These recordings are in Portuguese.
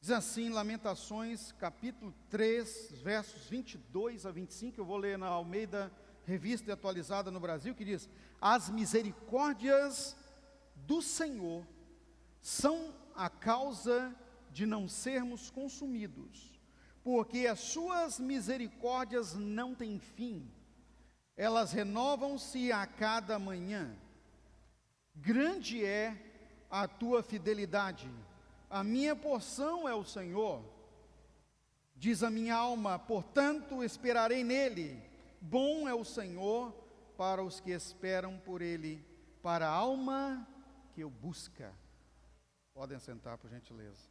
Diz assim, Lamentações, capítulo 3, versos 22 a 25, eu vou ler na Almeida, Revista Atualizada no Brasil, que diz: as misericórdias do Senhor são a causa de não sermos consumidos, porque as suas misericórdias não têm fim, elas renovam-se a cada manhã. Grande é a tua fidelidade, a minha porção é o Senhor. Diz a minha alma, portanto esperarei nele. Bom é o Senhor para os que esperam por ele, para a alma que o busca. Podem sentar, por gentileza.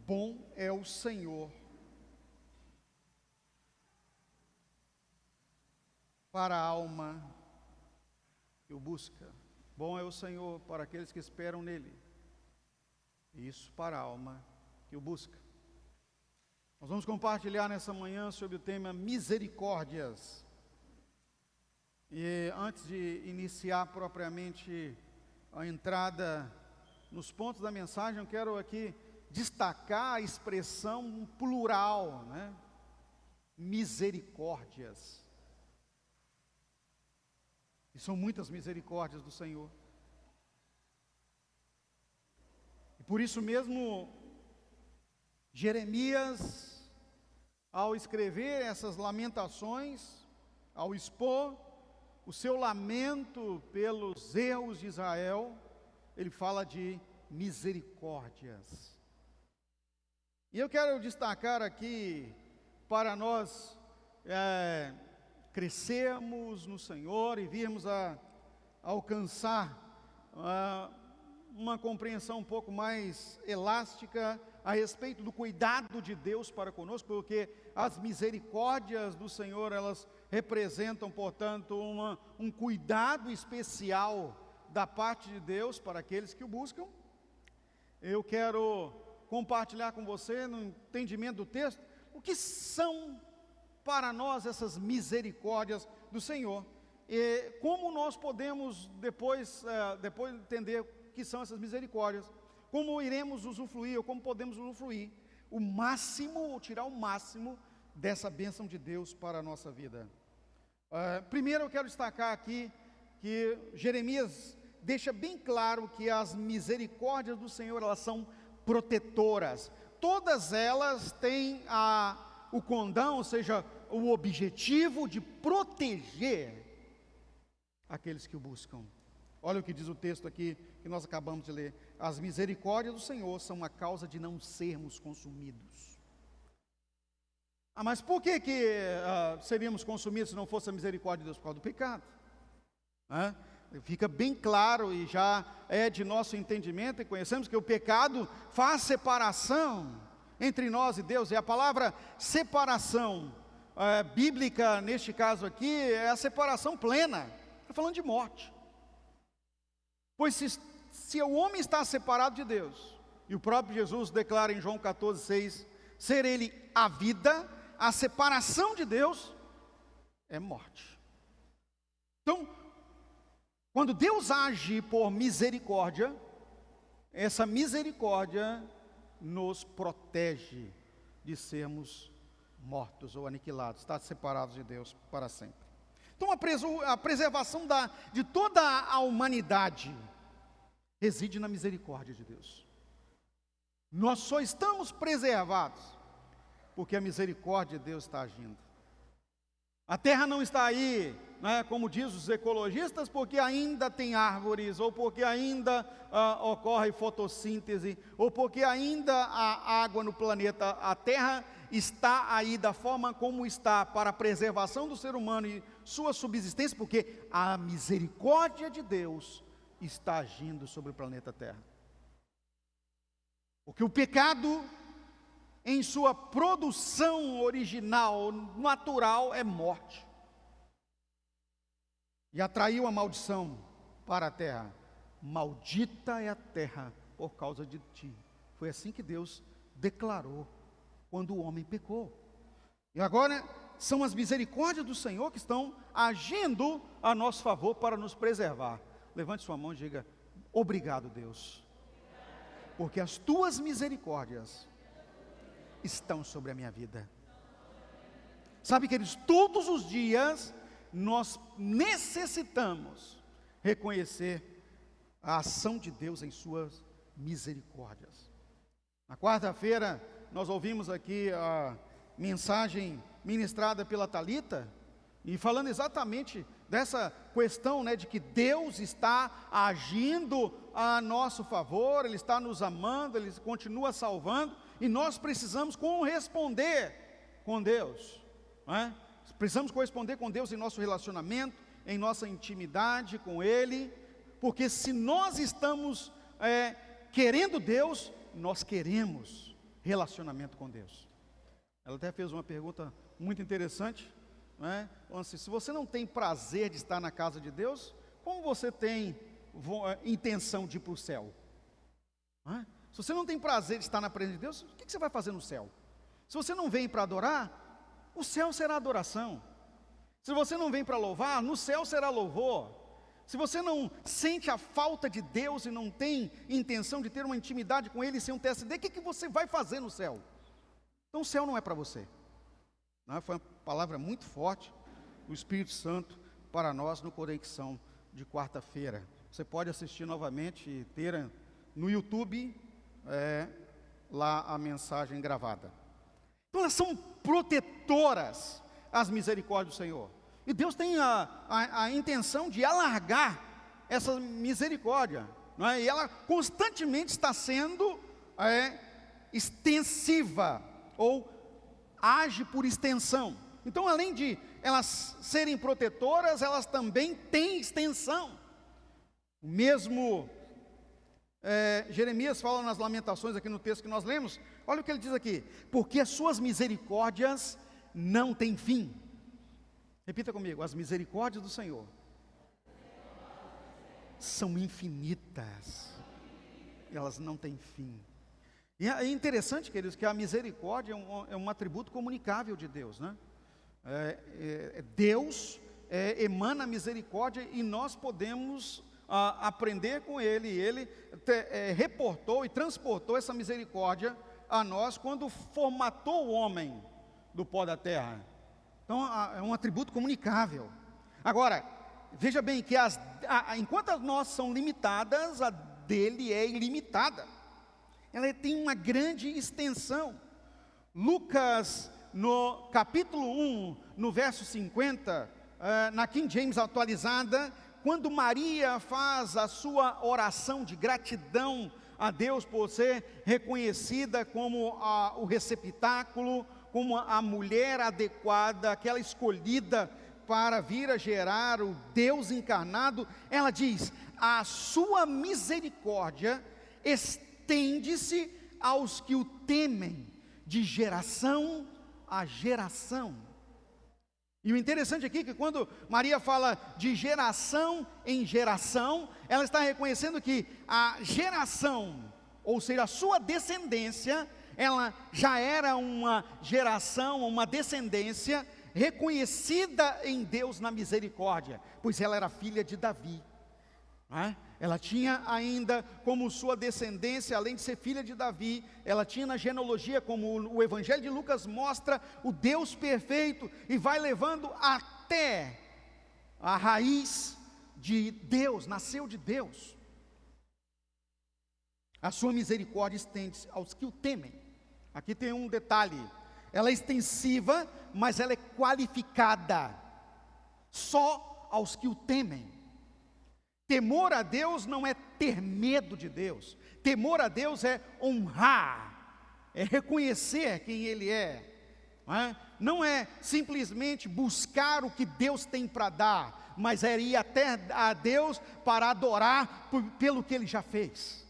Bom é o Senhor para a alma que o busca. Bom é o Senhor para aqueles que esperam nele. Isso para a alma que o busca. Nós vamos compartilhar nessa manhã sobre o tema misericórdias. E antes de iniciar propriamente a entrada nos pontos da mensagem, eu quero aqui destacar a expressão plural, né? Misericórdias. E são muitas misericórdias do Senhor. E por isso mesmo, Jeremias, ao escrever essas lamentações, ao expor o seu lamento pelos erros de Israel, ele fala de misericórdias. E eu quero destacar aqui, para nós crescermos no Senhor e virmos a alcançar uma compreensão um pouco mais elástica a respeito do cuidado de Deus para conosco, porque as misericórdias do Senhor, elas representam, portanto, um cuidado especial da parte de Deus para aqueles que o buscam. Eu quero compartilhar com você, no entendimento do texto, o que são para nós essas misericórdias do Senhor, e como nós podemos depois entender o que são essas misericórdias, como iremos usufruir, ou como podemos usufruir o máximo, ou tirar o máximo dessa bênção de Deus para a nossa vida. Primeiro eu quero destacar aqui que Jeremias deixa bem claro que as misericórdias do Senhor, elas são protetoras. Todas elas têm o condão, ou seja, o objetivo de proteger aqueles que o buscam. Olha o que diz o texto aqui que nós acabamos de ler: as misericórdias do Senhor são a causa de não sermos consumidos. Mas por que seríamos consumidos se não fosse a misericórdia de Deus? Por causa do pecado. Fica bem claro e já é de nosso entendimento, e conhecemos que o pecado faz separação entre nós e Deus, e a palavra separação bíblica, neste caso aqui, é a separação plena, está falando de morte. Pois se o homem está separado de Deus, e o próprio Jesus declara em João 14,6, ser ele a vida, a separação de Deus é morte. Então, quando Deus age por misericórdia, essa misericórdia nos protege de sermos mortos ou aniquilados, estar separados de Deus para sempre. Então a preservação de toda a humanidade reside na misericórdia de Deus. Nós só estamos preservados porque a misericórdia de Deus está agindo. A terra não está aí, como diz os ecologistas, porque ainda tem árvores, ou porque ainda ocorre fotossíntese, ou porque ainda há água no planeta. A terra está aí da forma como está, para a preservação do ser humano e sua subsistência, porque a misericórdia de Deus está agindo sobre o planeta Terra. Porque o pecado, em sua produção original, natural, é morte. E atraiu a maldição para a terra. Maldita é a terra por causa de ti. Foi assim que Deus declarou quando o homem pecou. E agora são as misericórdias do Senhor que estão agindo a nosso favor para nos preservar. Levante sua mão e diga: obrigado, Deus. porque as tuas misericórdias estão sobre a minha vida. Sabe, queridos, todos os dias nós necessitamos reconhecer a ação de Deus em suas misericórdias. Na quarta-feira nós ouvimos aqui a mensagem ministrada pela Thalita, e falando exatamente dessa questão, né, de que Deus está agindo a nosso favor, Ele está nos amando, Ele continua salvando, e nós precisamos corresponder com Deus, não é? Precisamos corresponder com Deus em nosso relacionamento, em nossa intimidade com Ele, porque se nós estamos querendo Deus, nós queremos relacionamento com Deus. Ela até fez uma pergunta muito interessante, né? Assim, se você não tem prazer de estar na casa de Deus, como você tem intenção de ir para o céu? Se você não tem prazer de estar na presença de Deus, o que você vai fazer no céu? Se você não vem para adorar, o céu será adoração. Se você não vem para louvar, no céu será louvor. Se você não sente a falta de Deus e não tem intenção de ter uma intimidade com Ele sem um TSD, o que você vai fazer no céu? Então o céu não é para você. Não, foi uma palavra muito forte do Espírito Santo para nós no Conexão de quarta-feira. Você pode assistir novamente e ter no YouTube lá a mensagem gravada. Então elas são protetoras, as misericórdias do Senhor. E Deus tem a intenção de alargar essa misericórdia, não é? E ela constantemente está sendo extensiva, ou age por extensão. Então, além de elas serem protetoras, elas também têm extensão. O mesmo Jeremias fala nas Lamentações, aqui no texto que nós lemos, olha o que ele diz aqui: porque as suas misericórdias não têm fim. Repita comigo: as misericórdias do Senhor são infinitas, elas não têm fim. E é interessante, queridos, que a misericórdia é um atributo comunicável de Deus, né? Deus emana a misericórdia e nós podemos aprender com Ele. Ele reportou e transportou essa misericórdia a nós quando formatou o homem do pó da terra. Então é um atributo comunicável. Agora, veja bem que enquanto as nossas são limitadas, a dele é ilimitada. Ela tem uma grande extensão. Lucas, no capítulo 1, no verso 50, na King James atualizada, quando Maria faz a sua oração de gratidão a Deus por ser reconhecida como o receptáculo, como a mulher adequada, aquela escolhida para vir a gerar o Deus encarnado, ela diz: a sua misericórdia estende-se aos que o temem, de geração a geração. E o interessante aqui é que quando Maria fala de geração em geração, ela está reconhecendo que a geração, ou seja, a sua descendência, ela já era uma geração, uma descendência reconhecida em Deus na misericórdia, pois ela era filha de Davi, não é? Ela tinha ainda como sua descendência, além de ser filha de Davi, ela tinha na genealogia, como o Evangelho de Lucas mostra, o Deus perfeito, e vai levando até a raiz de Deus, nasceu de Deus. A sua misericórdia estende-se aos que o temem. Aqui tem um detalhe: ela é extensiva, mas ela é qualificada, só aos que o temem. Temor a Deus não é ter medo de Deus. Temor a Deus é honrar, é reconhecer quem Ele é. Não é simplesmente buscar o que Deus tem para dar, mas é ir até a Deus para adorar pelo que Ele já fez.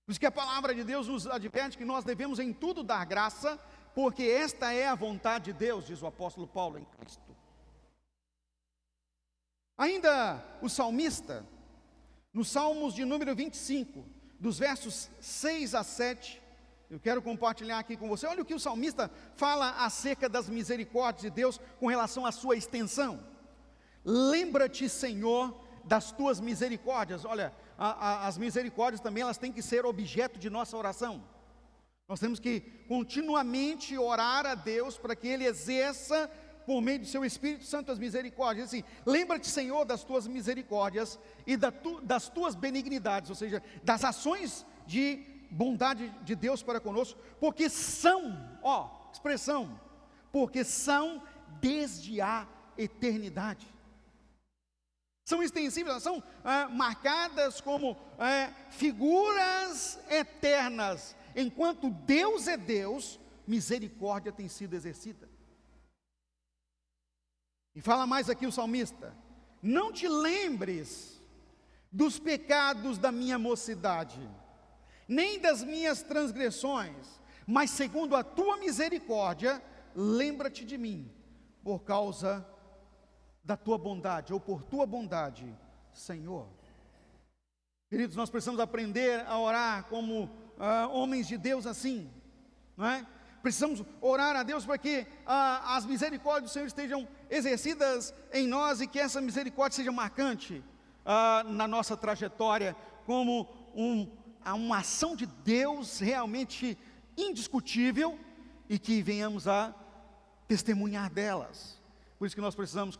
Por isso que a palavra de Deus nos adverte que nós devemos em tudo dar graça, porque esta é a vontade de Deus, diz o apóstolo Paulo em Cristo. Ainda o salmista, nos Salmos de número 25, dos versos 6 a 7, eu quero compartilhar aqui com você. Olha o que o salmista fala acerca das misericórdias de Deus com relação à sua extensão. Lembra-te, Senhor, das tuas misericórdias. Olha, as misericórdias também, elas têm que ser objeto de nossa oração. Nós temos que continuamente orar a Deus para que Ele exerça, por meio do seu Espírito Santo, as misericórdias. Assim, lembra-te, Senhor, das tuas misericórdias e das tuas benignidades, ou seja, das ações de bondade de Deus para conosco, porque são, expressão, porque são desde a eternidade. São extensíveis, são marcadas como figuras eternas. Enquanto Deus é Deus, misericórdia tem sido exercida. E fala mais aqui o salmista: não te lembres dos pecados da minha mocidade, nem das minhas transgressões, mas segundo a tua misericórdia, lembra-te de mim, por causa da tua bondade, ou por tua bondade, Senhor. Queridos, nós precisamos aprender a orar como homens de Deus assim, não é? Precisamos orar a Deus para que as misericórdias do Senhor estejam exercidas em nós e que essa misericórdia seja marcante na nossa trajetória, como uma ação de Deus realmente indiscutível e que venhamos a testemunhar delas. Por isso que nós precisamos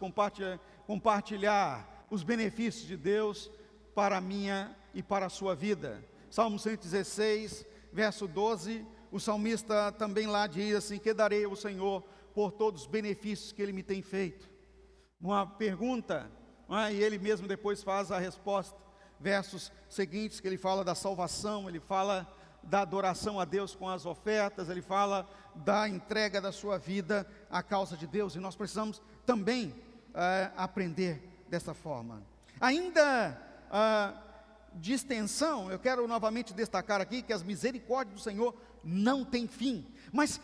compartilhar os benefícios de Deus para a minha e para a sua vida. Salmo 116, verso 12, o salmista também lá diz assim: que darei ao Senhor por todos os benefícios que Ele me tem feito? Uma pergunta, e ele mesmo depois faz a resposta. Versos seguintes que ele fala da salvação, ele fala da adoração a Deus com as ofertas, ele fala da entrega da sua vida à causa de Deus, e nós precisamos também aprender dessa forma. Ainda de extensão, eu quero novamente destacar aqui que as misericórdias do Senhor não têm fim, mas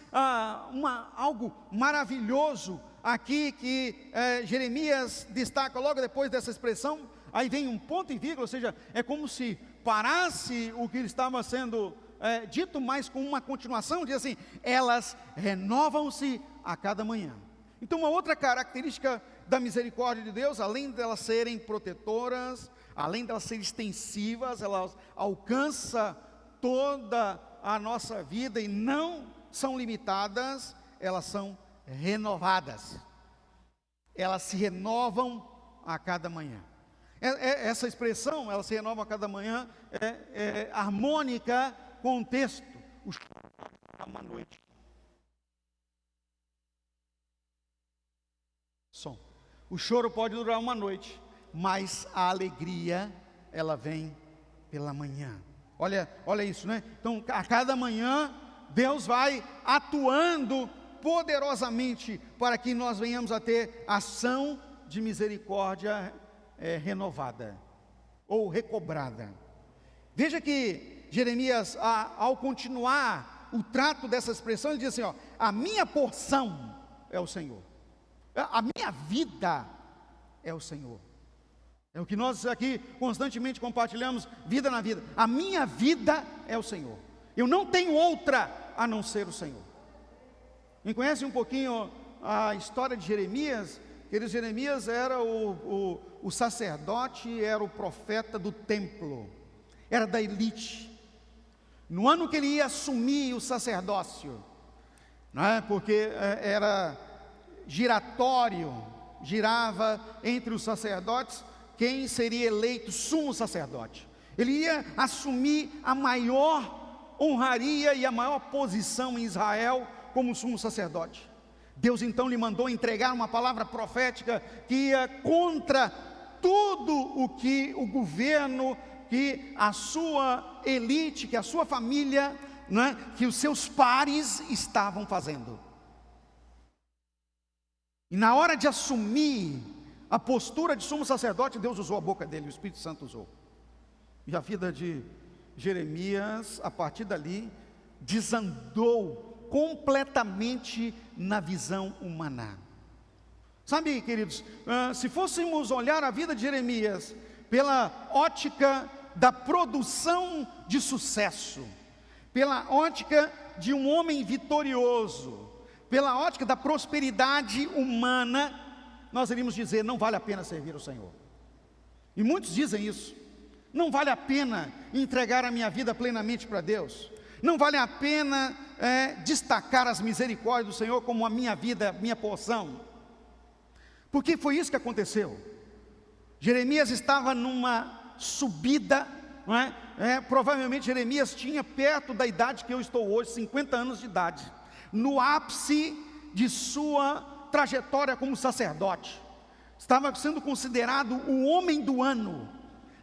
algo maravilhoso aqui que Jeremias destaca logo depois dessa expressão. Aí vem um ponto e vírgula, ou seja, é como se parasse o que estava sendo dito, mas com uma continuação, diz assim: elas renovam-se a cada manhã. Então, uma outra característica da misericórdia de Deus, além de elas serem protetoras, além de elas serem extensivas, elas alcançam toda a nossa vida e não são limitadas, elas são renovadas. Elas se renovam a cada manhã. Essa expressão, ela se renova a cada manhã, é harmônica com o texto. O choro pode durar uma noite. O choro pode durar uma noite, mas a alegria, ela vem pela manhã. Olha isso, né? Então, a cada manhã, Deus vai atuando poderosamente para que nós venhamos a ter ação de misericórdia renovada ou recobrada. Veja que Jeremias, ao continuar o trato dessa expressão, ele diz assim: a minha porção é o Senhor, a minha vida é o Senhor. É o que nós aqui constantemente compartilhamos, vida na vida. A minha vida é o Senhor, eu não tenho outra a não ser o Senhor. Quem conhece um pouquinho a história de Jeremias, Jeremias era o sacerdote, era o profeta do templo, era da elite. No ano que ele ia assumir o sacerdócio, não é? Porque era giratório, girava entre os sacerdotes quem seria eleito sumo sacerdote. Ele ia assumir a maior honraria e a maior posição em Israel como sumo sacerdote. Deus então lhe mandou entregar uma palavra profética que ia contra tudo o que o governo, que a sua elite, que a sua família, né, que os seus pares estavam fazendo. E na hora de assumir a postura de sumo sacerdote, Deus usou a boca dele, o Espírito Santo usou. E a vida de Jeremias, a partir dali, desandou completamente na visão humana. Sabe, queridos, se fôssemos olhar a vida de Jeremias pela ótica da produção de sucesso, pela ótica de um homem vitorioso, pela ótica da prosperidade humana, nós iríamos dizer: não vale a pena servir o Senhor. E muitos dizem isso. Não vale a pena entregar a minha vida plenamente para Deus. Não vale a pena destacar as misericórdias do Senhor como a minha vida, minha porção. Porque foi isso que aconteceu. Jeremias estava numa subida, não é? Provavelmente Jeremias tinha perto da idade que eu estou hoje, 50 anos de idade, no ápice de sua trajetória como sacerdote. Estava sendo considerado o homem do ano,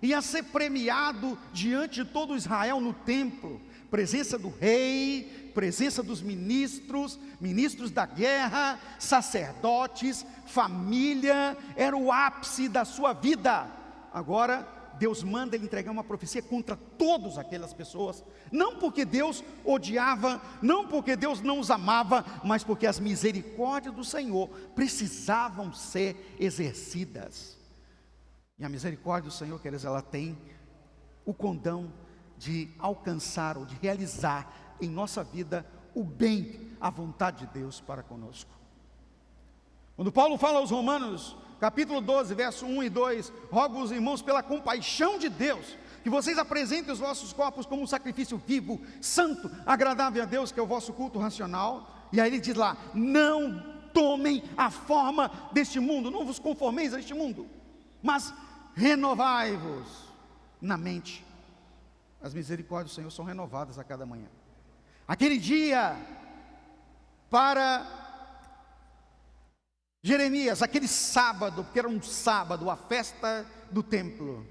ia ser premiado diante de todo Israel no templo, presença do rei, presença dos ministros, ministros da guerra, sacerdotes, família, era o ápice da sua vida. Agora Deus manda ele entregar uma profecia contra todas aquelas pessoas, não porque Deus odiava, não porque Deus não os amava, mas porque as misericórdias do Senhor precisavam ser exercidas. E a misericórdia do Senhor, queridos, ela tem o condão de alcançar ou de realizar em nossa vida o bem, a vontade de Deus para conosco. Quando Paulo fala aos Romanos, capítulo 12, verso 1 e 2, rogo-vos, irmãos, pela compaixão de Deus, que vocês apresentem os vossos corpos como um sacrifício vivo, santo, agradável a Deus, que é o vosso culto racional. E aí ele diz lá, não tomem a forma deste mundo, não vos conformeis a este mundo, mas renovai-vos na mente. As misericórdias do Senhor são renovadas a cada manhã. Aquele dia, para Jeremias, aquele sábado, porque era um sábado, a festa do templo,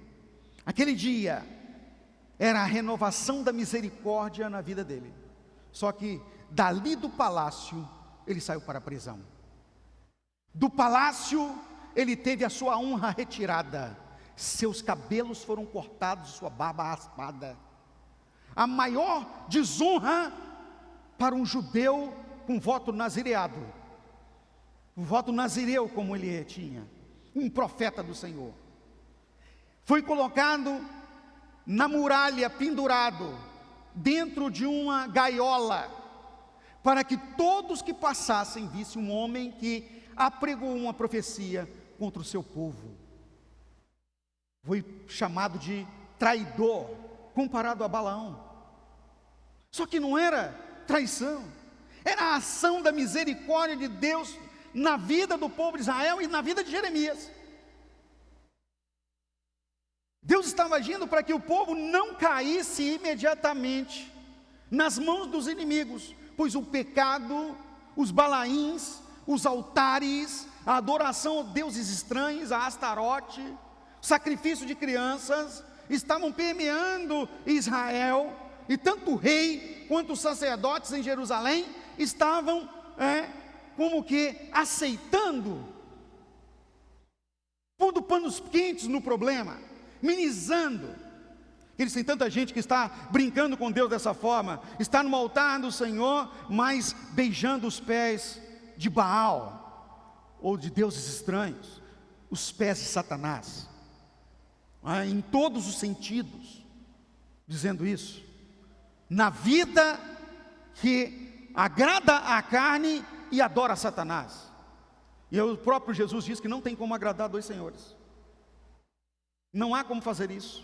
aquele dia era a renovação da misericórdia na vida dele. Só que dali do palácio ele saiu para a prisão. Do palácio ele teve a sua honra retirada, seus cabelos foram cortados, sua barba raspada. A maior desonra para um judeu com voto nazireado, o voto nazireu como ele tinha, um profeta do Senhor, foi colocado na muralha, pendurado, dentro de uma gaiola, para que todos que passassem vissem um homem que apregou uma profecia contra o seu povo. Foi chamado de traidor, comparado a Balaão. Só que não era traição, era a ação da misericórdia de Deus na vida do povo de Israel e na vida de Jeremias. Deus estava agindo para que o povo não caísse imediatamente nas mãos dos inimigos, pois o pecado, os balaíns, os altares, a adoração a deuses estranhos, a Astarote, sacrifício de crianças, estavam permeando Israel, e tanto o rei quanto os sacerdotes em Jerusalém estavam como que aceitando, pondo panos quentes no problema, minimizando. Eles têm tanta gente que está brincando com Deus dessa forma, está no altar do Senhor, mas beijando os pés de Baal, ou de deuses estranhos, os pés de Satanás, em todos os sentidos, dizendo isso, na vida que agrada a carne e adora a Satanás. E o próprio Jesus diz que não tem como agradar dois senhores, não há como fazer isso.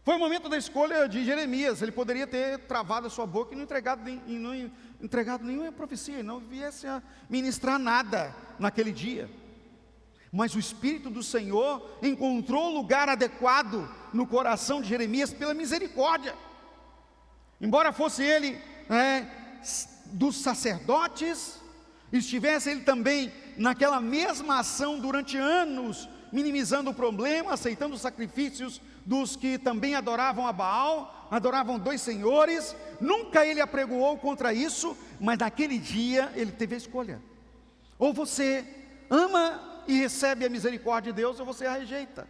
Foi o momento da escolha de Jeremias. Ele poderia ter travado a sua boca e não entregado nenhuma profecia, e não viesse a ministrar nada naquele dia. Mas o Espírito do Senhor encontrou o lugar adequado no coração de Jeremias pela misericórdia. Embora fosse ele dos sacerdotes, estivesse ele também naquela mesma ação durante anos, minimizando o problema, aceitando os sacrifícios dos que também adoravam a Baal, adoravam dois senhores. Nunca ele apregoou contra isso, mas naquele dia ele teve a escolha: ou você ama e recebe a misericórdia de Deus, ou você a rejeita.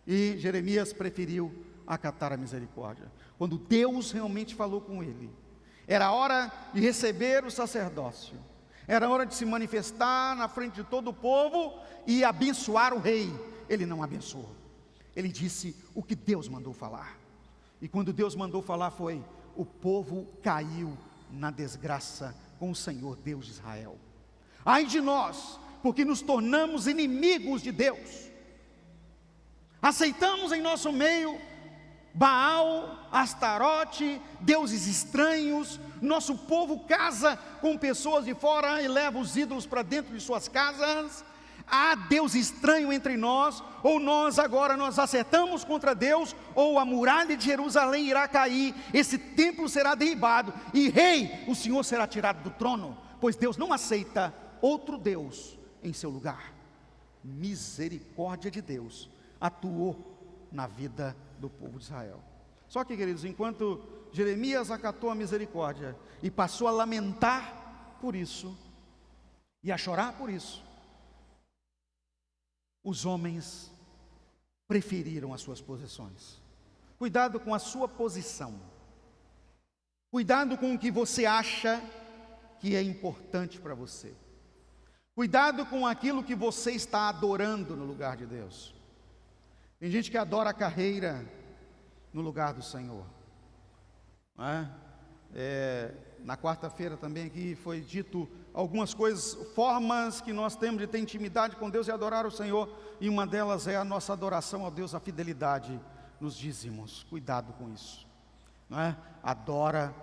E Jeremias preferiu acatar a misericórdia. Quando Deus realmente falou com ele, era hora de receber o sacerdócio, era hora de se manifestar na frente de todo o povo e abençoar o rei. Ele não abençoou, ele disse o que Deus mandou falar. E quando Deus mandou falar foi: o povo caiu na desgraça com o Senhor Deus de Israel. Ai de nós, porque nos tornamos inimigos de Deus. aceitamos em nosso meio Baal, Astarote, deuses estranhos. Nosso povo casa com pessoas de fora e leva os ídolos para dentro de suas casas. Há Deus estranho entre nós, ou nós agora acertamos contra Deus, ou a muralha de Jerusalém irá cair, esse templo será derribado, e rei, o Senhor será tirado do trono, pois Deus não aceita outro Deus em seu lugar. Misericórdia de Deus atuou na vida do povo de Israel. Só que, queridos, enquanto Jeremias acatou a misericórdia e passou a lamentar por isso, e a chorar por isso, os homens preferiram as suas posições. Cuidado com a sua posição. Cuidado com o que você acha que é importante para você. Cuidado com aquilo que você está adorando no lugar de Deus. Tem gente que adora a carreira no lugar do Senhor. Não é? Na quarta-feira também aqui foi dito algumas coisas, formas que nós temos de ter intimidade com Deus e adorar o Senhor, e uma delas é a nossa adoração ao Deus, a fidelidade nos dízimos. Cuidado com isso, não é? Adora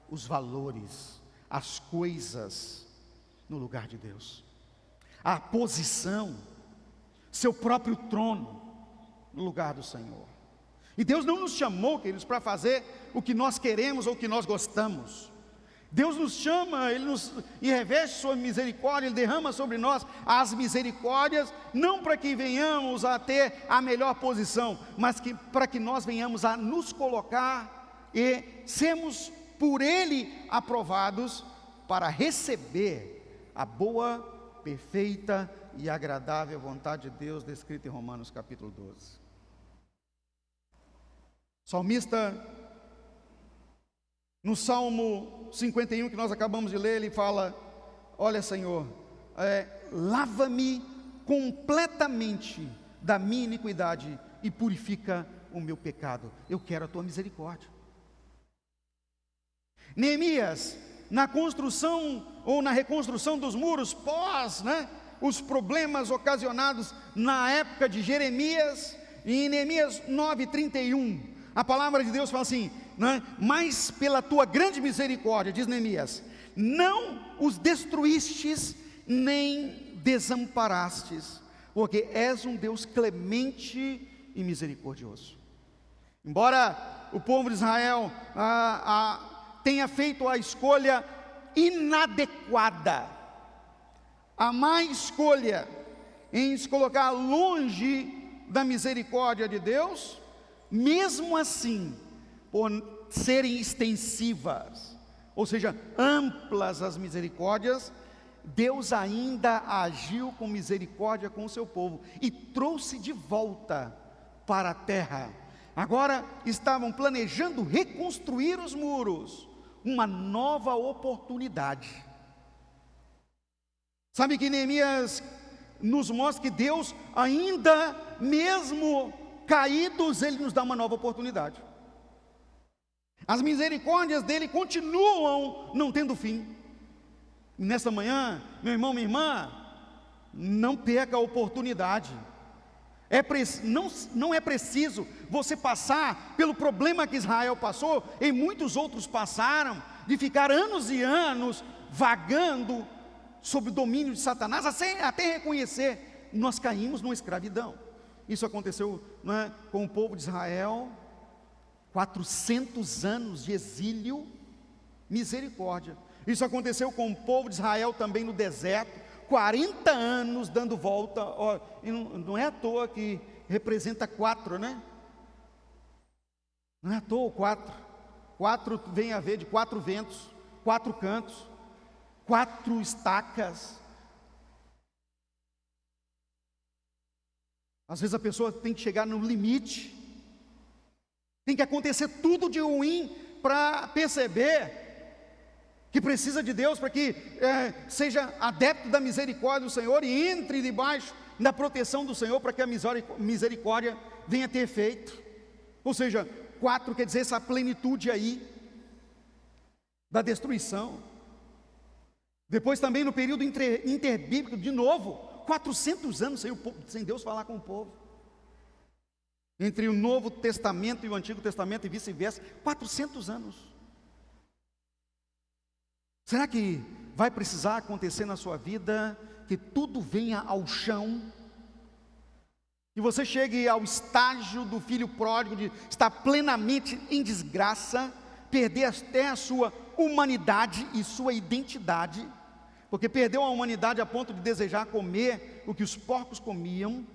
os valores, as coisas no lugar de Deus, a posição, seu próprio trono no lugar do Senhor. E Deus não nos chamou, queridos, para fazer o que nós queremos ou o que nós gostamos. Deus nos chama, Ele nos reveste sua misericórdia, Ele derrama sobre nós as misericórdias, não para que venhamos a ter a melhor posição, mas para que nós venhamos a nos colocar e sermos por Ele aprovados para receber a boa, perfeita e agradável vontade de Deus, descrita em Romanos capítulo 12. O salmista, no Salmo 51 que nós acabamos de ler, ele fala: olha, Senhor, lava-me completamente da minha iniquidade e purifica o meu pecado. Eu quero a tua misericórdia. Neemias, na construção ou na reconstrução dos muros pós, os problemas ocasionados na época de Jeremias, em Neemias 9:31, a palavra de Deus fala assim, mas pela tua grande misericórdia, diz Neemias, não os destruístes nem desamparastes, porque és um Deus clemente e misericordioso. Embora o povo de Israel tenha feito a escolha inadequada, a má escolha em se colocar longe da misericórdia de Deus, mesmo assim, por serem extensivas, ou seja, amplas as misericórdias, Deus ainda agiu com misericórdia com o seu povo e trouxe de volta para a terra. Agora estavam planejando reconstruir os muros, uma nova oportunidade. Sabe que Neemias nos mostra que Deus, ainda mesmo caídos, Ele nos dá uma nova oportunidade. As misericórdias dele continuam não tendo fim. E nessa manhã, meu irmão, minha irmã, não perca a oportunidade. Não é preciso você passar pelo problema que Israel passou, e muitos outros passaram, de ficar anos e anos vagando sob o domínio de Satanás, até reconhecer, nós caímos numa escravidão. Isso aconteceu com o povo de Israel, 400 anos de exílio, misericórdia. Isso aconteceu com o povo de Israel também no deserto, 40 anos dando volta, e não é à toa que representa 4, Não é à toa 4. 4 vem a ver de 4 ventos, 4 cantos, 4 estacas. Às vezes a pessoa tem que chegar no limite, tem que acontecer tudo de ruim para perceber que precisa de Deus, para que seja adepto da misericórdia do Senhor e entre debaixo da proteção do Senhor, para que a misericórdia venha a ter efeito. Ou seja, 4 quer dizer essa plenitude aí da destruição. Depois também no período interbíblico, de novo, 400 anos sem Deus falar com o povo. Entre o Novo Testamento e o Antigo Testamento e vice-versa, 400 anos. Será que vai precisar acontecer na sua vida que tudo venha ao chão? E você chegue ao estágio do filho pródigo, de estar plenamente em desgraça, perder até a sua humanidade e sua identidade, porque perdeu a humanidade a ponto de desejar comer o que os porcos comiam.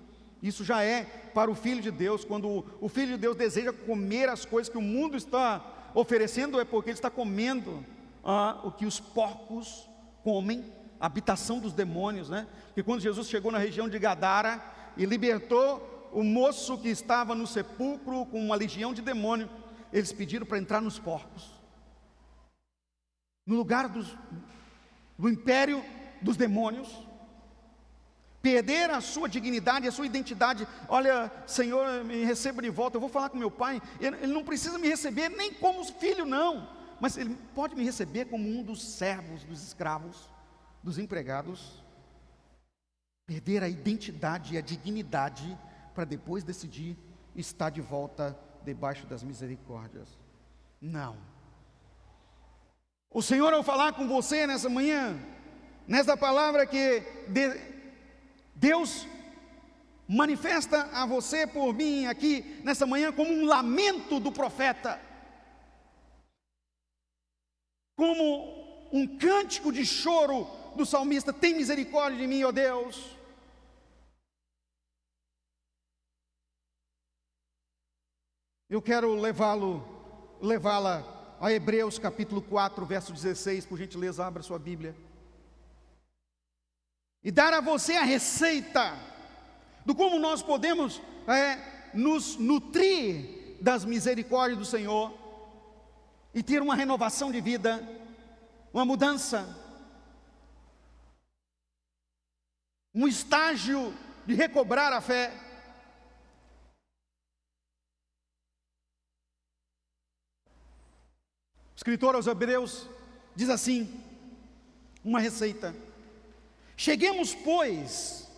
Isso já é para o Filho de Deus. Quando o Filho de Deus deseja comer as coisas que o mundo está oferecendo, é porque ele está comendo o que os porcos comem, a habitação dos demônios, né? Porque quando Jesus chegou na região de Gadara e libertou o moço que estava no sepulcro com uma legião de demônios, eles pediram para entrar nos porcos, no lugar do império dos demônios. Perder a sua dignidade, a sua identidade. Olha, Senhor, me receba de volta, eu vou falar com meu pai. Ele não precisa me receber nem como filho, não, mas ele pode me receber como um dos servos, dos escravos, dos empregados. Perder a identidade e a dignidade para depois decidir estar de volta debaixo das misericórdias. Não. O Senhor, ao falar com você nessa manhã, nessa palavra que Deus manifesta a você por mim aqui nessa manhã como um lamento do profeta, como um cântico de choro do salmista: tem misericórdia de mim, ó Deus. Eu quero levá-la a Hebreus capítulo 4, verso 16, por gentileza, abra sua Bíblia. E dar a você a receita do como nós podemos nos nutrir das misericórdias do Senhor e ter uma renovação de vida, uma mudança, um estágio de recobrar a fé. O escritor aos Hebreus diz assim, uma receita: cheguemos, pois,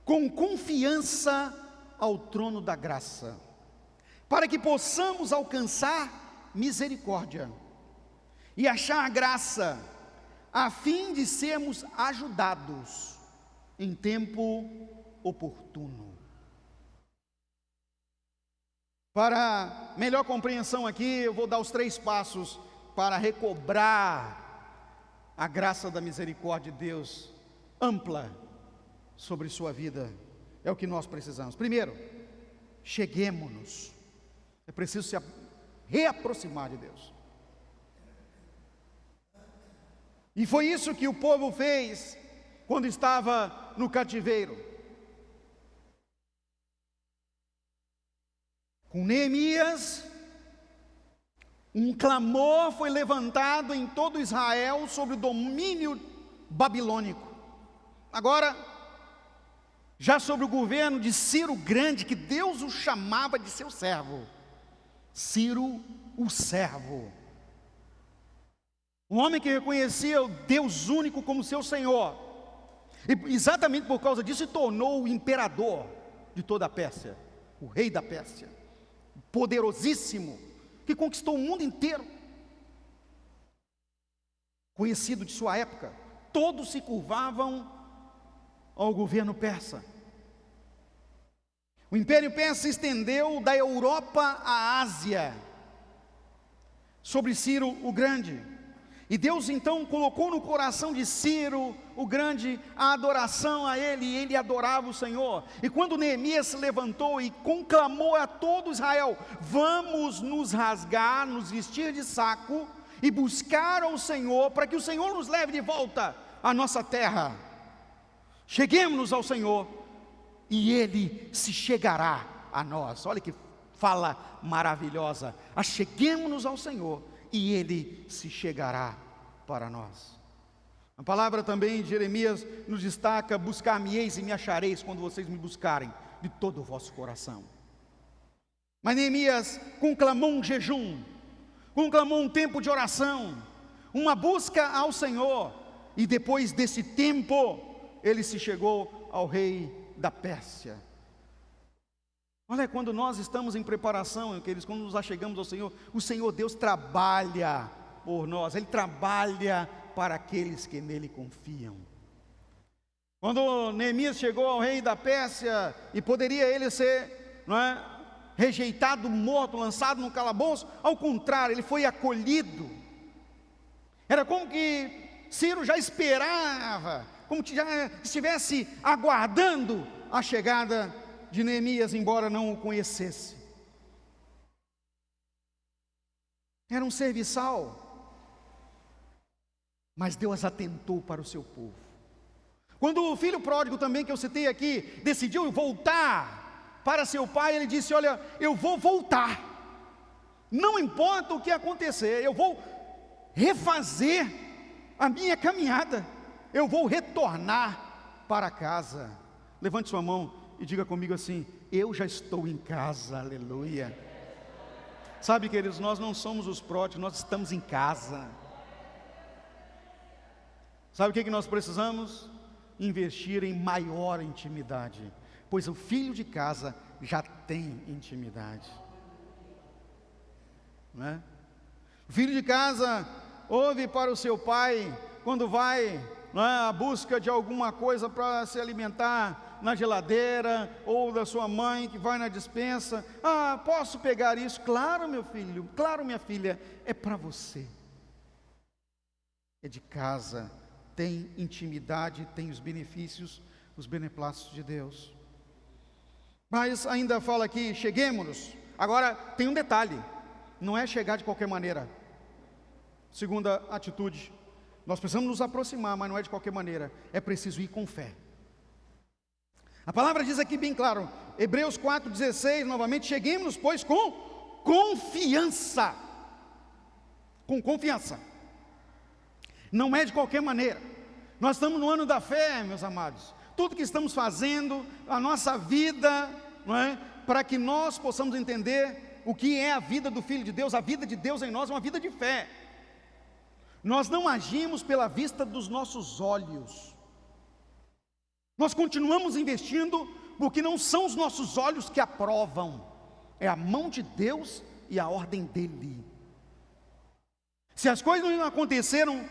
com confiança ao trono da graça, para que possamos alcançar misericórdia e achar graça, a fim de sermos ajudados em tempo oportuno. Para melhor compreensão aqui, eu vou dar os 3 passos para recobrar a graça da misericórdia de Deus ampla sobre sua vida. É o que nós precisamos. Primeiro, cheguemos-nos. É preciso se reaproximar de Deus. E foi isso que o povo fez quando estava no cativeiro. Com Neemias, um clamor foi levantado em todo Israel sobre o domínio babilônico. Agora, já sobre o governo de Ciro Grande, que Deus o chamava de seu servo. Ciro, o servo. Um homem que reconhecia o Deus único como seu Senhor. E exatamente por causa disso se tornou o imperador de toda a Pérsia, o rei da Pérsia, poderosíssimo, que conquistou o mundo inteiro, conhecido de sua época. Todos se curvavam ao governo persa. O Império Persa se estendeu da Europa à Ásia, sobre Ciro o Grande. E Deus então colocou no coração de Ciro o Grande a adoração a ele, e ele adorava o Senhor. E quando Neemias se levantou e conclamou a todo Israel: vamos nos rasgar, nos vestir de saco e buscar ao Senhor, para que o Senhor nos leve de volta à nossa terra. Cheguemos-nos ao Senhor e Ele se chegará a nós. Olha que fala maravilhosa. Acheguemos-nos ao Senhor e Ele se chegará para nós. A palavra também de Jeremias nos destaca: buscar-me-eis e me achareis, quando vocês me buscarem de todo o vosso coração. Mas Neemias conclamou um jejum, conclamou um tempo de oração, uma busca ao Senhor, e depois desse tempo, ele se chegou ao rei da Pérsia. Olha, quando nós estamos em preparação, queridos, quando nos achegamos ao Senhor, o Senhor Deus trabalha por nós, Ele trabalha para aqueles que nele confiam. Quando Neemias chegou ao rei da Pérsia, e poderia ele ser, rejeitado, morto, lançado no calabouço, ao contrário, ele foi acolhido. Era como que Ciro já esperava, como que já estivesse aguardando a chegada de Neemias, embora não o conhecesse. Era um serviçal, mas Deus atentou para o seu povo. Quando o filho pródigo também, que eu citei aqui, decidiu voltar para seu pai, ele disse: olha, eu vou voltar, não importa o que acontecer, eu vou refazer a minha caminhada, eu vou retornar para casa. Levante sua mão e diga comigo assim: eu já estou em casa, aleluia. Sabe, queridos, nós não somos os pródigos, nós estamos em casa. Sabe o que nós precisamos? Investir em maior intimidade, pois o filho de casa já tem intimidade, não é? O filho de casa ouve para o seu pai quando vai à busca de alguma coisa para se alimentar na geladeira, ou da sua mãe que vai na despensa: ah, posso pegar isso? Claro, meu filho, claro, minha filha, é para você. É de casa, tem intimidade, tem os benefícios, os beneplácitos de Deus. Mas ainda fala aqui: cheguemos-nos. Agora tem um detalhe, não é chegar de qualquer maneira. Segunda atitude, nós precisamos nos aproximar, mas não é de qualquer maneira, é preciso ir com fé. A palavra diz aqui bem claro, Hebreus 4,16, novamente: cheguemos, pois, com confiança. Com confiança. Não é de qualquer maneira. Nós estamos no ano da fé, meus amados. Tudo que estamos fazendo, a nossa vida, para que nós possamos entender o que é a vida do Filho de Deus, a vida de Deus em nós é uma vida de fé. Nós não agimos pela vista dos nossos olhos. Nós continuamos investindo porque não são os nossos olhos que aprovam, é a mão de Deus e a ordem dEle. Se as coisas não aconteceram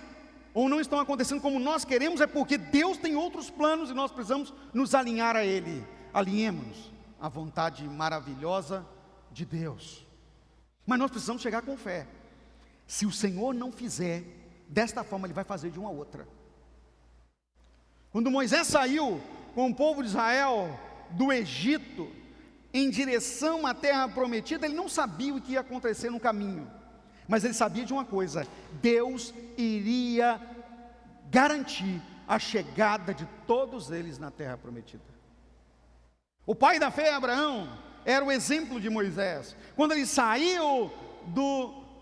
ou não estão acontecendo como nós queremos, é porque Deus tem outros planos e nós precisamos nos alinhar a Ele. Alinhemos-nos à vontade maravilhosa de Deus. Mas nós precisamos chegar com fé. Se o Senhor não fizer desta forma, Ele vai fazer de uma outra. Quando Moisés saiu com o povo de Israel do Egito em direção à terra prometida, ele não sabia o que ia acontecer no caminho, mas ele sabia de uma coisa: Deus iria garantir a chegada de todos eles na terra prometida. O pai da fé, Abraão, era o exemplo de Moisés. Quando ele saiu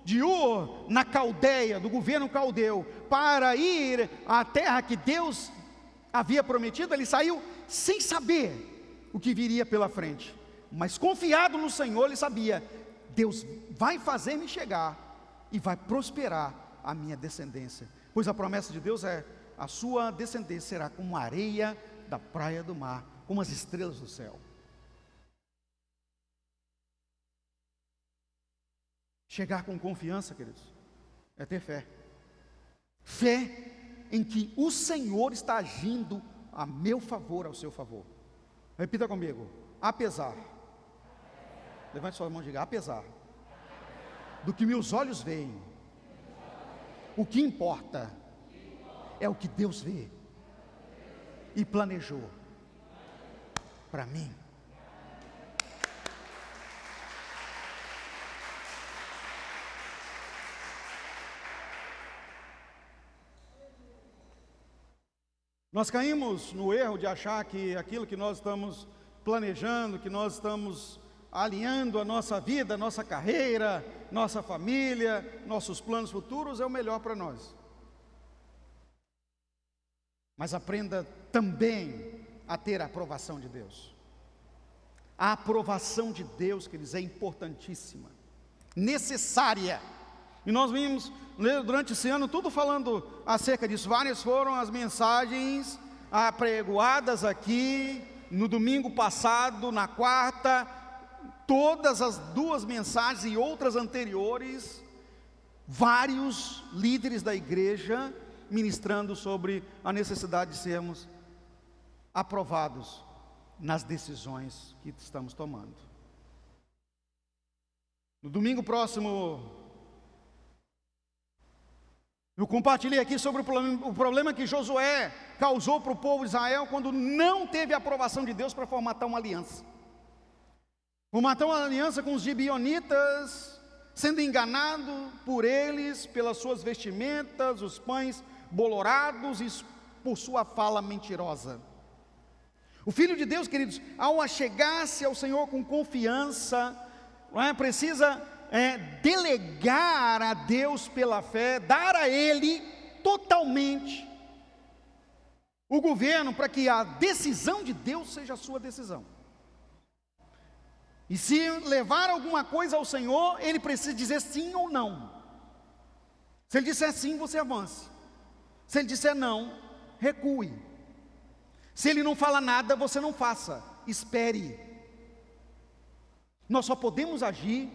de Ur, na Caldeia, do governo caldeu, para ir à terra que Deus havia prometido, ele saiu sem saber o que viria pela frente, mas confiado no Senhor. Ele sabia: Deus vai fazer-me chegar e vai prosperar a minha descendência, pois a promessa de Deus é: a sua descendência será como a areia da praia do mar, como as estrelas do céu. Chegar com confiança, queridos, é ter fé. Fé em que o Senhor está agindo a meu favor, ao seu favor. Repita comigo: apesar. Levante sua mão e diga: apesar do que meus olhos veem, o que importa é o que Deus vê e planejou para mim. Nós caímos no erro de achar que aquilo que nós estamos planejando, que nós estamos alinhando a nossa vida, a nossa carreira, nossa família, nossos planos futuros, é o melhor para nós. Mas aprenda também a ter a aprovação de Deus. A aprovação de Deus, queridos, é importantíssima, necessária. E nós vimos durante esse ano tudo falando acerca disso. Várias foram as mensagens apregoadas aqui no domingo passado, na quarta, todas as duas mensagens e outras anteriores, vários líderes da igreja ministrando sobre a necessidade de sermos aprovados nas decisões que estamos tomando. No domingo próximo, eu compartilhei aqui sobre o problema que Josué causou para o povo de Israel quando não teve a aprovação de Deus para formatar uma aliança. Formatar uma aliança com os gibeonitas, sendo enganado por eles, pelas suas vestimentas, os pães bolorados e por sua fala mentirosa. O Filho de Deus, queridos, ao achegar-se ao Senhor com confiança, precisa delegar a Deus pela fé, dar a Ele totalmente o governo, para que a decisão de Deus seja a sua decisão. E se levar alguma coisa ao Senhor, Ele precisa dizer sim ou não. Se Ele disser sim, você avance. Se Ele disser não, recue. Se Ele não fala nada, você não faça, espere. Nós só podemos agir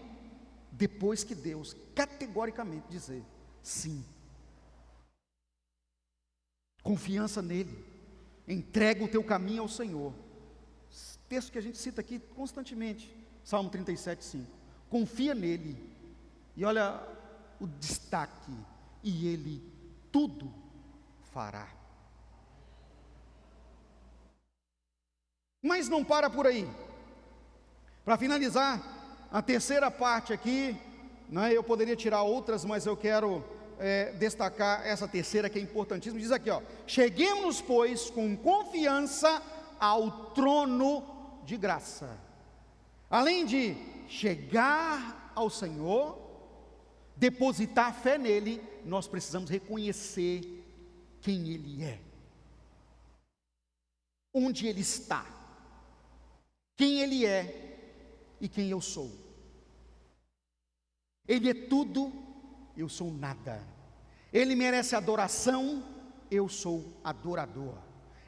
depois que Deus categoricamente dizer sim. Confiança nele, entrega o teu caminho ao Senhor. Texto que a gente cita aqui constantemente, Salmo 37:5. Confia nele, e olha o destaque, e ele tudo fará. Mas não para por aí. Para finalizar, a terceira parte aqui, eu poderia tirar outras, mas eu quero destacar essa terceira que é importantíssima. Diz aqui, cheguemos, pois, com confiança ao trono de graça. Além de chegar ao Senhor, depositar fé nele, nós precisamos reconhecer quem Ele é, onde Ele está, quem Ele é e quem eu sou. Ele é tudo, eu sou nada. Ele merece adoração, eu sou adorador.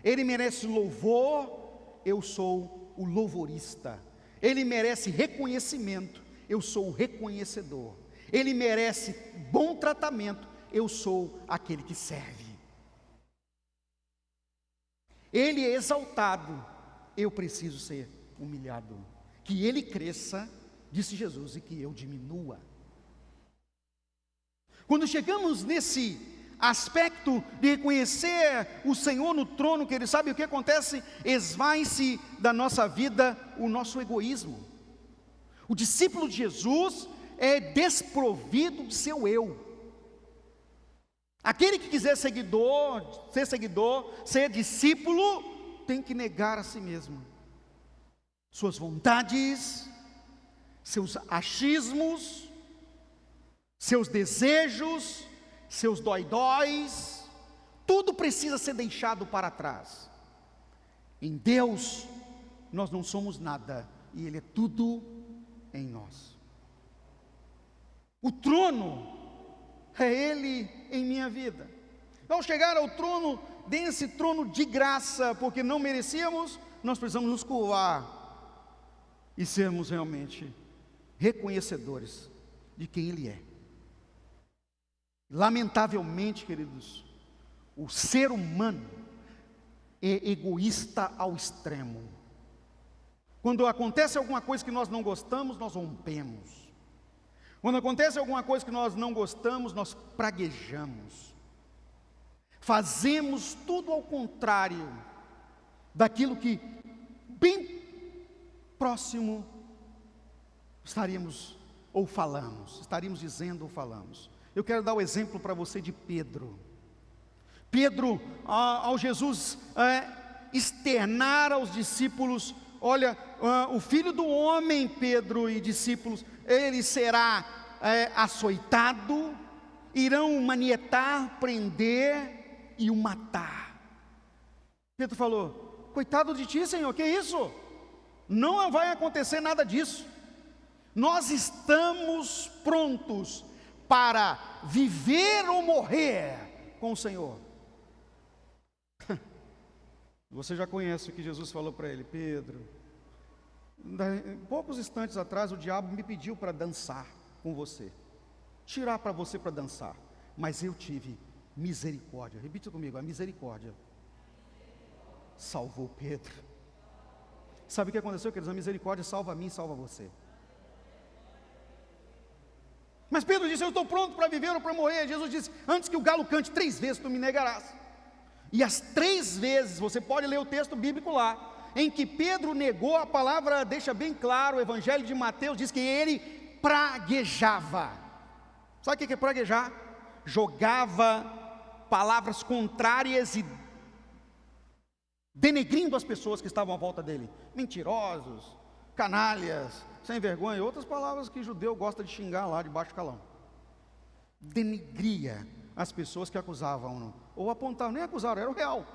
Ele merece louvor, eu sou o louvorista. Ele merece reconhecimento, eu sou o reconhecedor. Ele merece bom tratamento, eu sou aquele que serve. Ele é exaltado, eu preciso ser humilhado. Que Ele cresça, disse Jesus, e que eu diminua. Quando chegamos nesse aspecto de reconhecer o Senhor no trono, que Ele sabe o que acontece, esvai-se da nossa vida o nosso egoísmo. O discípulo de Jesus é desprovido de seu eu. Aquele que quiser ser seguidor, ser discípulo, tem que negar a si mesmo, suas vontades, seus achismos, seus desejos, seus dói-dóis, tudo precisa ser deixado para trás. Em Deus, nós não somos nada, e Ele é tudo em nós. O trono é Ele em minha vida. Ao chegar ao trono, desse trono de graça, porque não merecíamos, nós precisamos nos curvar e sermos realmente reconhecedores de quem Ele é. Lamentavelmente, queridos, o ser humano é egoísta ao extremo. Quando acontece alguma coisa que nós não gostamos, nós rompemos. Quando acontece alguma coisa que nós não gostamos, nós praguejamos. Fazemos tudo ao contrário daquilo que bem próximo estaríamos dizendo ou falamos. Eu quero dar o exemplo para você de Pedro. Pedro, ao Jesus externar aos discípulos, olha, o Filho do Homem, Pedro e discípulos, ele será açoitado, irão manietar, prender e o matar. Pedro falou: coitado de ti, Senhor, que isso? Não vai acontecer nada disso. Nós estamos prontos para viver ou morrer com o Senhor. Você já conhece o que Jesus falou para ele: Pedro, Poucos instantes atrás o diabo me pediu para dançar com você, tirar para você para dançar, mas eu tive misericórdia. Repita comigo: a misericórdia salvou Pedro. Sabe o que aconteceu, queridos? A misericórdia salva a mim, salva você. Mas Pedro disse: eu estou pronto para viver ou para morrer. Jesus disse: antes que o galo cante 3 vezes, tu me negarás. E as 3 vezes, você pode ler o texto bíblico lá, em que Pedro negou, a palavra deixa bem claro, o Evangelho de Mateus diz que ele praguejava. Sabe o que é praguejar? Jogava palavras contrárias e denegrindo as pessoas que estavam à volta dele. Mentirosos, canalhas, sem vergonha, outras palavras que judeu gosta de xingar lá de baixo calão. Denegria as pessoas que acusavam, ou apontavam, nem acusaram, era o real.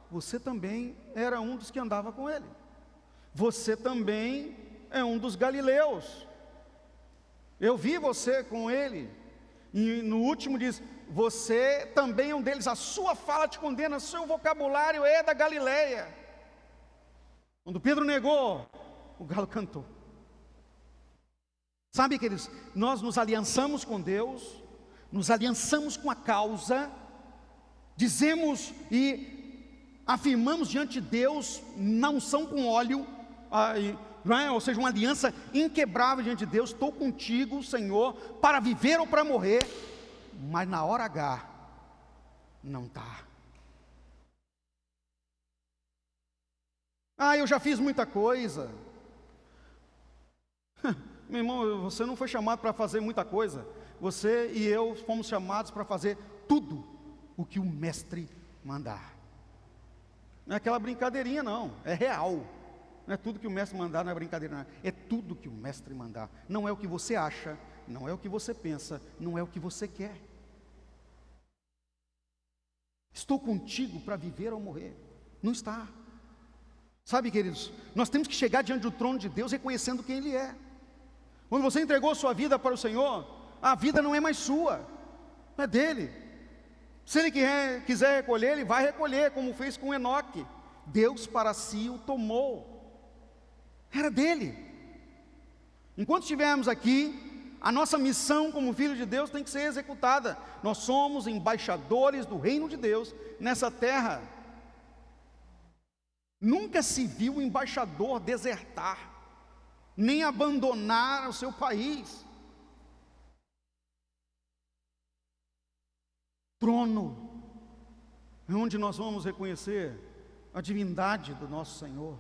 Você também era um dos que andava com ele. Você também é um dos galileus. Eu vi você com ele. E no último diz: você também é um deles. A sua fala te condena, seu vocabulário é da Galileia. Quando Pedro negou, o galo cantou. Sabe, queridos, nós nos aliançamos com Deus, nos aliançamos com a causa, dizemos e afirmamos diante de Deus, na unção com óleo, ou seja, uma aliança inquebrável diante de Deus. Estou contigo, Senhor, para viver ou para morrer. Mas na hora H, não está. Eu já fiz muita coisa. Meu irmão, você não foi chamado para fazer muita coisa. Você e eu fomos chamados para fazer tudo o que o mestre mandar. Não é aquela brincadeirinha, não, é real. Não é tudo que o mestre mandar, não é brincadeira, não. É tudo que o mestre mandar. Não é o que você acha, não é o que você pensa, não é o que você quer. Estou contigo para viver ou morrer. Não está. Sabe, queridos, nós temos que chegar diante do trono de Deus reconhecendo quem Ele é. Quando você entregou sua vida para o Senhor, a vida não é mais sua, é dele. Se Ele quiser recolher, Ele vai recolher, como fez com Enoque. Deus para si o tomou. Era dele. Enquanto estivermos aqui, a nossa missão como filho de Deus tem que ser executada. Nós somos embaixadores do reino de Deus nessa terra. Nunca se viu um embaixador desertar, nem abandonar o seu país. Trono, é onde nós vamos reconhecer a divindade do nosso Senhor.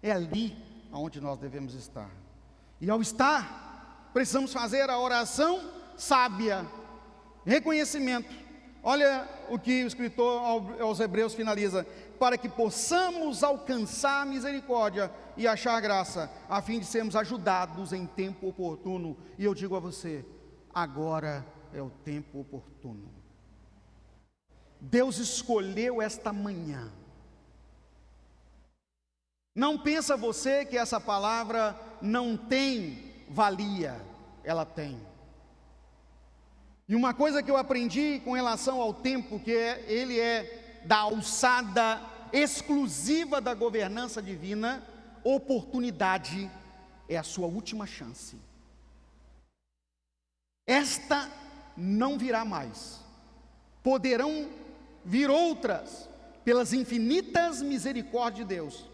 É ali onde nós devemos estar. E ao estar, precisamos fazer a oração sábia, reconhecimento. Olha o que o escritor aos Hebreus finaliza: para que possamos alcançar misericórdia e achar graça, a fim de sermos ajudados em tempo oportuno. E eu digo a você, agora é o tempo oportuno. Deus escolheu esta manhã. Não pensa você que essa palavra não tem valia, ela tem. E uma coisa que eu aprendi com relação ao tempo, que ele é da alçada exclusiva da governança divina, oportunidade é a sua última chance. Esta não virá mais. Poderão vir outras, pelas infinitas misericórdias de Deus,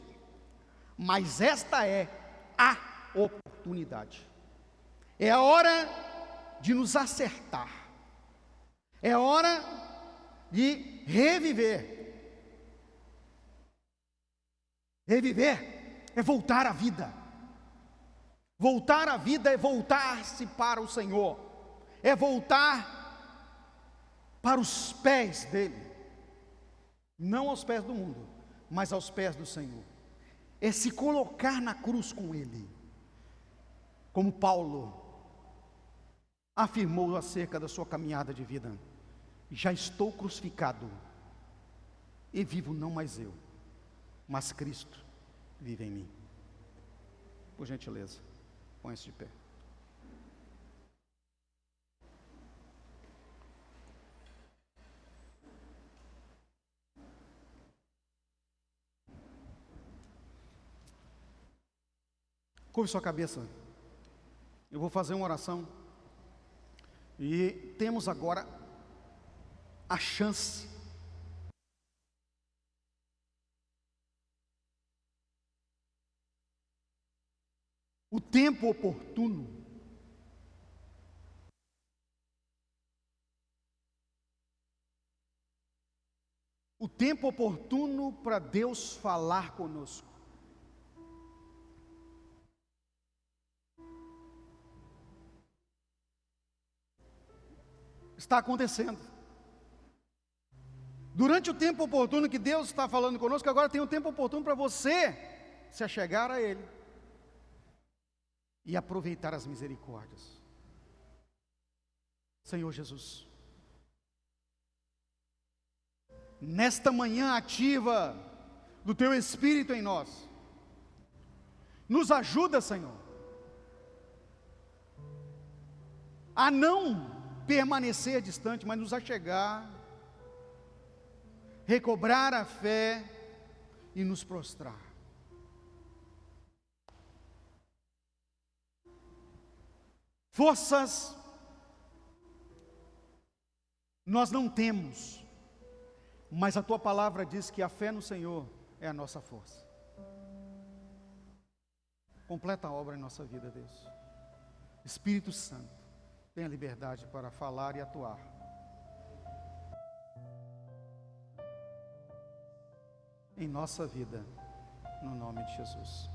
mas esta é a oportunidade. É a hora de nos acertar. É a hora de reviver. Reviver é voltar à vida. Voltar à vida é voltar-se para o Senhor. É voltar para os pés dele. Não aos pés do mundo, mas aos pés do Senhor. É se colocar na cruz com ele. Como Paulo afirmou acerca da sua caminhada de vida: já estou crucificado, e vivo não mais eu, mas Cristo vive em mim. Por gentileza, põe-se de pé. Curve sua cabeça. Eu vou fazer uma oração. E temos agora a chance o tempo oportuno para Deus falar conosco. Está acontecendo. Durante o tempo oportuno que Deus está falando conosco, agora tem um tempo oportuno para você se achegar a Ele e aproveitar as misericórdias. Senhor Jesus, nesta manhã ativa do Teu Espírito em nós, nos ajuda, Senhor, a não permanecer distante, mas nos achegar, recobrar a fé e nos prostrar. Forças nós não temos, mas a Tua palavra diz que a fé no Senhor é a nossa força. Completa a obra em nossa vida, Deus. Espírito Santo, tenha liberdade para falar e atuar. Em nossa vida, no nome de Jesus.